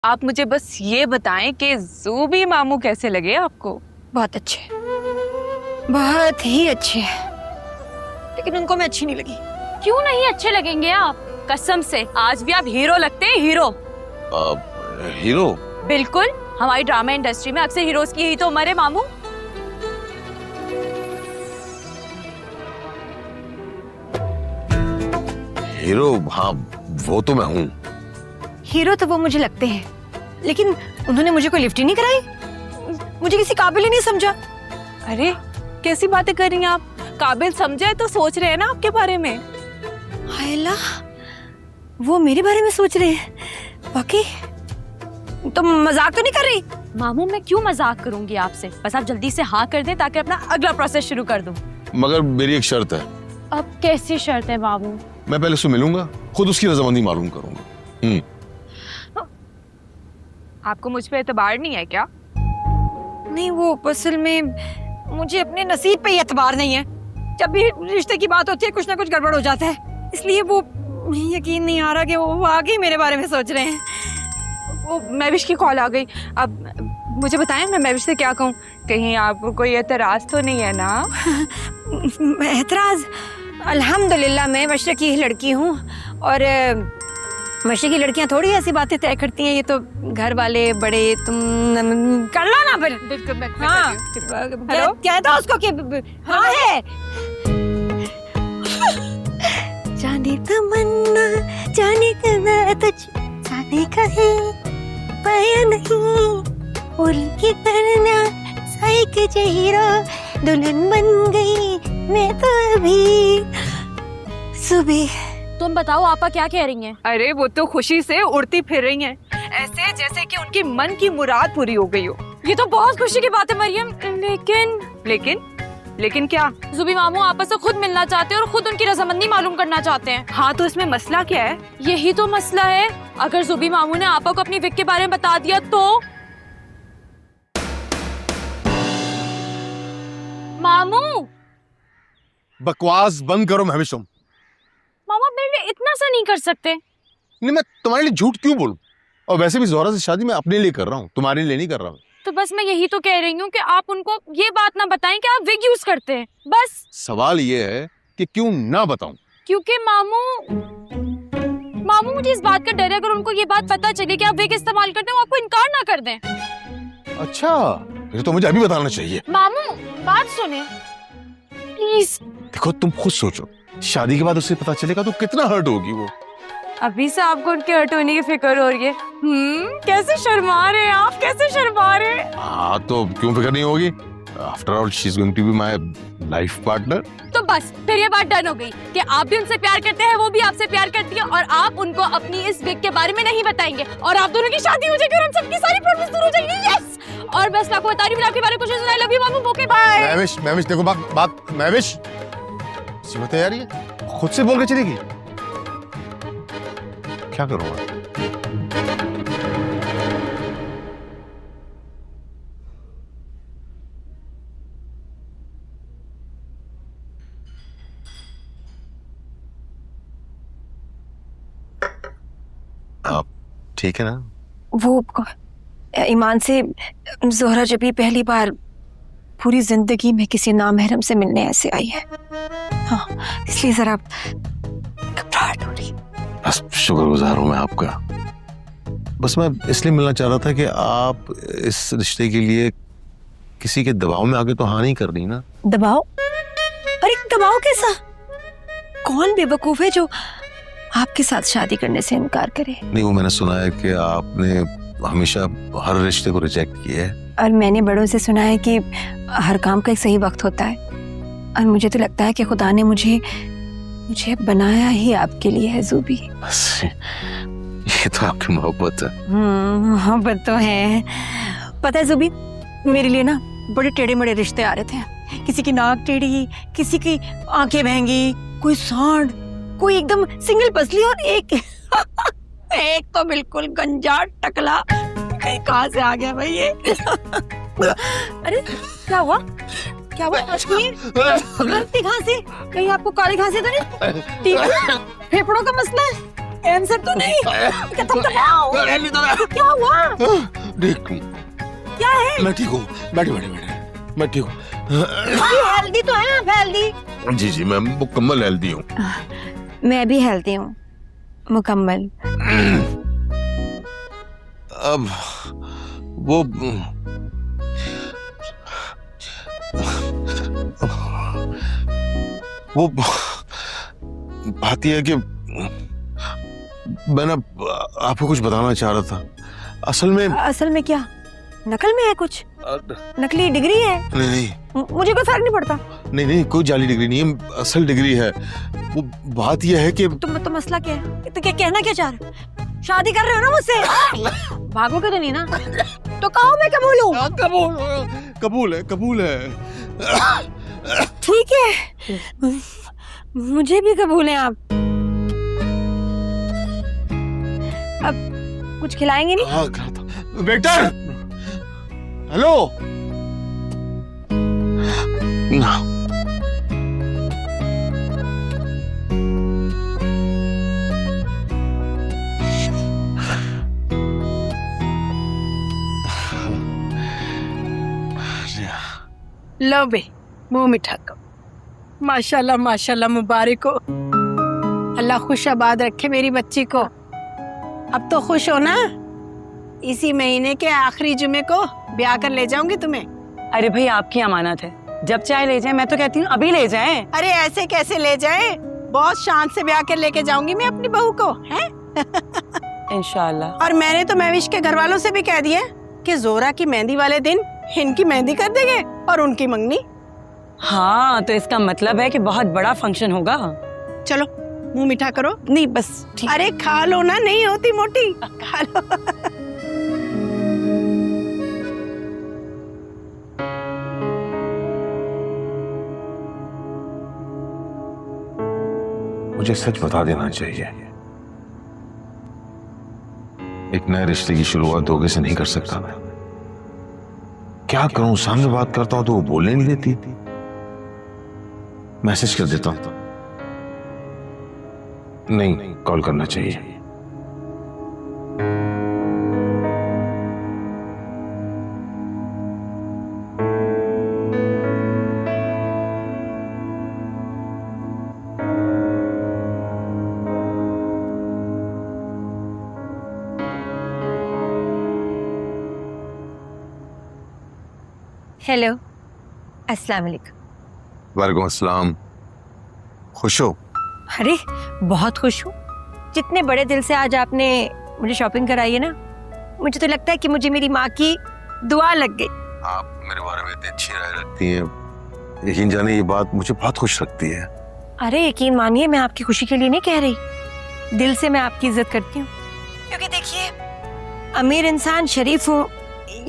आप मुझे बस ये बताएं कि ज़ूबी मामू कैसे लगे आपको? बहुत अच्छे, बहुत ही अच्छे, लेकिन उनको मैं अच्छी नहीं लगी। क्यों नहीं अच्छे लगेंगे आप? कसम से आज भी आप हीरो लगते हैं, हीरो। हीरो? बिल्कुल, हमारी ड्रामा इंडस्ट्री में अक्सर हीरोज की यही तो उम्र है मामू। हीरो? हाँ, वो तो मैं हूँ। हीरो तो वो मुझे लगते हैं, लेकिन उन्होंने मुझे कोई लिफ्ट ही नहीं कराई, मुझे किसी काबिल ही नहीं समझा। अरे कैसी बातें कर रही हैं आप? काबिल समझे तो सोच रहे हैं ना आपके बारे में। हाय अल्लाह, वो मेरे बारे में सोच रहे हैं? वाकई तो मजाक तो नहीं कर रही? मामू मैं क्यों मजाक करूंगी आपसे, बस आप जल्दी से हाँ कर दें ताकि अपना अगला प्रोसेस शुरू कर दूं। मगर मेरी एक शर्त है। अब कैसी शर्त है मामू? मैं पहले उससे मिलूंगा, खुद उसकी रजामंदी मालूम करूंगा। आपको मुझ पे एतबार नहीं है क्या? नहीं, वो असल में मुझे अपने नसीब पे ही एतबार नहीं है। जब भी रिश्ते की बात होती है कुछ ना कुछ गड़बड़ हो जाता है, इसलिए वो यकीन नहीं आ रहा कि वो आगे मेरे बारे में सोच रहे हैं। वो महविश की कॉल आ गई। अब मुझे बताएं मैं महविश से क्या कहूँ? कहीं आपको कोई एतराज तो नहीं है ना? एतराज? अल्हम्दुलिल्लाह मैं मशरक़ी की लड़की हूँ, और मशरक़ी की लड़कियाँ थोड़ी ऐसी बातें तय करती हैं। ये तो घर वाले बड़े, तुम कर लो ना फिर। बिल्कुल मैं हाँ, हेलो? क्या था उसको कि हाँ है। जाने तमन्ना जाने का तुझ जाने का है पाया नहीं, उनकी करना साइक जहीरा दुल्हन बन गई मैं तो अभी सुबह। तुम बताओ आपा क्या कह रही हैं? अरे वो तो खुशी से उड़ती फिर रही हैं, ऐसे जैसे कि उनकी मन की मुराद पूरी हो गई हो। ये तो बहुत खुशी की बात है मरियम, लेकिन क्या? ज़ूबी मामू आपस से खुद मिलना चाहते हैं और खुद उनकी रजामंदी मालूम करना चाहते हैं। हाँ तो इसमें मसला क्या है? यही तो मसला है। अगर ज़ूबी मामू ने आपा को अपनी विक के बारे में बता दिया तो? मामू! बकवास बंद करो महविश। तुम मामू आप मेरे लिए इतना सा नहीं कर सकते? नहीं, मैं तुम्हारे लिए झूठ क्यों बोलूं? और वैसे भी जोहरा से शादी मैं अपने लिए कर रहा हूँ, तुम्हारे लिए नहीं कर रहा हूँ। तो बस मैं यही तो कह रही हूँ कि आप उनको ये बात ना बताएं कि आप विग यूज करते हैं। बस सवाल ये है कि क्यों ना बताऊं? क्योंकि मामू मुझे इस बात का डर है, अगर उनको ये बात पता चले कि आप विग इस्तेमाल करते हैं, वो आपको इनकार ना कर दें। अच्छा, फिर तो मुझे अभी बताना चाहिए। मामू बात सुने प्लीज। देखो तुम खुद सोचो, शादी के बाद उसे पता चलेगा तो कितना हर्ट होगी वो। अभी से आपको उनके हर्ट होने की फिक्र हो रही है। कैसे शर्मा रहे हैं आप, कैसे शर्मा रहे हैं? हाँ तो क्यों फिक्र नहीं होगी? After all she is going to be my life partner. तो बस फिर ये बात डन हो गई कि आप भी उनसे प्यार करते हैं, वो भी आपसे प्यार करती है, और आप उनको अपनी इस विग के बारे में नहीं बताएंगे, और आप दोनों की शादी हो जाएगी और हम सबकी सारी प्रॉब्लम्स दूर हो जाएंगी। यस! और बस मैं आपको बता रही हूँ आपके बारे में कुछ नहीं सुना। आई लव यू मामू, ओके बाय। महविश देखो बात महविश सिमत है यार, ये खुद से बोल के चलेगी। क्या करूँगा? आप ठीक है ना? वो ईमान से जोहरा जब भी पहली बार पूरी जिंदगी में किसी नामहरम से मिलने ऐसे आई है, हाँ इसलिए जरा घबराहट हो रही। बस शुक्रगुजार हूं मैं आपका। बस मैं इसलिए मिलना चाह रहा था कि आप इस रिश्ते के लिए किसी के दबाव में आके तो हाँ नहीं कर रही ना। दबाव? अरे दबाव कैसा? कौन बेवकूफ है जो आपके साथ शादी करने से इनकार करे? नहीं, वो मैंने सुना है कि आपने हमेशा हर रिश्ते को रिजेक्ट किया है। और मैंने बड़ों से सुना है कि हर काम का एक सही वक्त होता है, और मुझे तो लगता है कि खुदा ने मुझे बनाया ही आपके लिए है ज़ूबी। बस ये तो आपकी मोहब्बत है। मोहब्बत तो है। पता है ज़ूबी, मेरे लिए ना बड़े टेढ़े मेढ़े रिश्ते आ रहे थे। किसी की नाक टेढ़ी, किसी की आंखें महंगी, कोई सांड, कोई एकदम सिंगल पसली, और एक एक तो बिल्कुल गंजा टकला। कहाँ से आ गया भाई ये? अरे क्या हुआ? क्या हुआ? गलती खांसी? कहीं आपको काली खांसी तो नहीं? फेफड़ों का मसला है? कैंसर तो नहीं? क्या हुआ? देख क्या है? मैं ठीक हूँ, बैठे बैठे बैठे, मैं ठीक हूँ। हेल्दी तो है आप, हेल्दी? जी जी, मैं मुकम्मल हेल्दी हूँ। मैं भी हेल्दी हूँ, मुकम्मल। अब वो बात यह है कि मैं ना आपको कुछ बताना चाह रहा था। असल में क्या? नकल में है कुछ? नकली डिग्री है? नहीं मुझे कोई फर्क नहीं पड़ता। नहीं, कोई जाली डिग्री नहीं है, असल डिग्री है। वो बात यह है कि तो मसला क्या है? तो क्या कहना क्या चाह रहे हो? शादी कर रहे हो ना मुझसे? भागोगे तो नहीं ना? तो कहो मैं कबूल हूँ। कबूल है। ठीक है, मुझे भी कबूल है आप। अब कुछ खिलाएंगे नहीं? हाँ, वेटर, हेलो। लो बे, मुंह मिठा करो। माशाल्लाह माशाल्लाह, मुबारक हो। अल्लाह खुश आबाद रखे मेरी बच्ची को। अब तो खुश हो ना? इसी महीने के आखिरी जुमे को ब्याह कर ले जाऊंगी तुम्हें। अरे भाई, आपकी अमानत है, जब चाहे ले जाए। मैं तो कहती हूँ अभी ले जाएं। अरे ऐसे कैसे ले जाए? बहुत शान से ब्याह कर लेके जाऊंगी मैं अपनी बहू को, हैं? इंशाल्लाह। और मैंने तो महविश के घर वालों से भी कह दिया कि जोरा की मेहंदी वाले दिन इनकी मेहंदी कर देंगे और उनकी मंगनी। हाँ, तो इसका मतलब है कि बहुत बड़ा फंक्शन होगा। चलो मुंह मीठा करो। नहीं बस ठीक। अरे खा लो ना, नहीं होती मोटी, खा लो। मुझे सच बता देना चाहिए, एक नए रिश्ते की शुरुआत धोखे से नहीं कर सकता मैं। क्या करूं, सामने बात करता हूं तो वो बोलने नहीं देती। मैसेज कर देता हूं। नहीं, कॉल करना चाहिए। हेलो, अस्सलाम वालेकुम। वालेकुम अस्सलाम। खुश हो? अरे बहुत खुश हूँ। जितने बड़े दिल से आज आपने मुझे शॉपिंग कराई है ना, मुझे तो लगता है कि मुझे मेरी माँ की दुआ लग गई। आप मेरे बारे में इतनी अच्छी राय रखती हैं, यकीन जाने ये बात मुझे बहुत खुश रखती है। अरे यकीन मानिए, मैं आपकी खुशी के लिए नहीं कह रही, दिल से मैं आपकी इज्जत करती हूँ। क्योंकि देखिए, अमीर इंसान शरीफ हो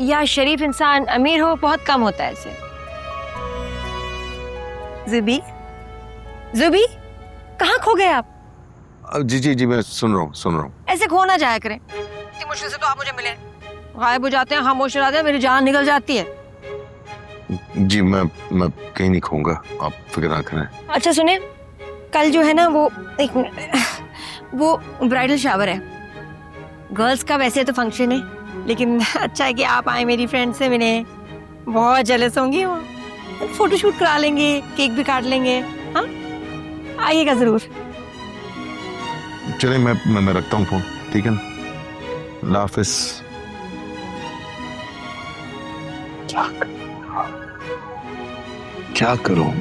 या शरीफ इंसान अमीर हो, बहुत कम होता है ऐसे। जुबी, कहाँ खो गए आप? जी, मैं सुन रहा हूँ। ऐसे खो ना जाया करें, इतनी मुश्किल से तो आप मुझे मिले। गायब हो जाते हैं, खामोश हो जाते हैं, मेरी जान निकल जाती है। जी, मैं कहीं नहीं खोऊंगा, आप फिक्र ना करें। अच्छा सुने, कल जो है ना वो ब्राइडल शावर है। गर्ल्स का वैसे तो फंक्शन है, लेकिन अच्छा है कि आप आए, मेरी फ्रेंड से मिले। बहुत जेलस होंगी वो। फोटोशूट करा लेंगे, केक भी काट लेंगे। हाँ, आइएगा जरूर। चले, मैं रखता हूँ फोन, ठीक है ना? अल्लाह हाफिज। क्या करूं?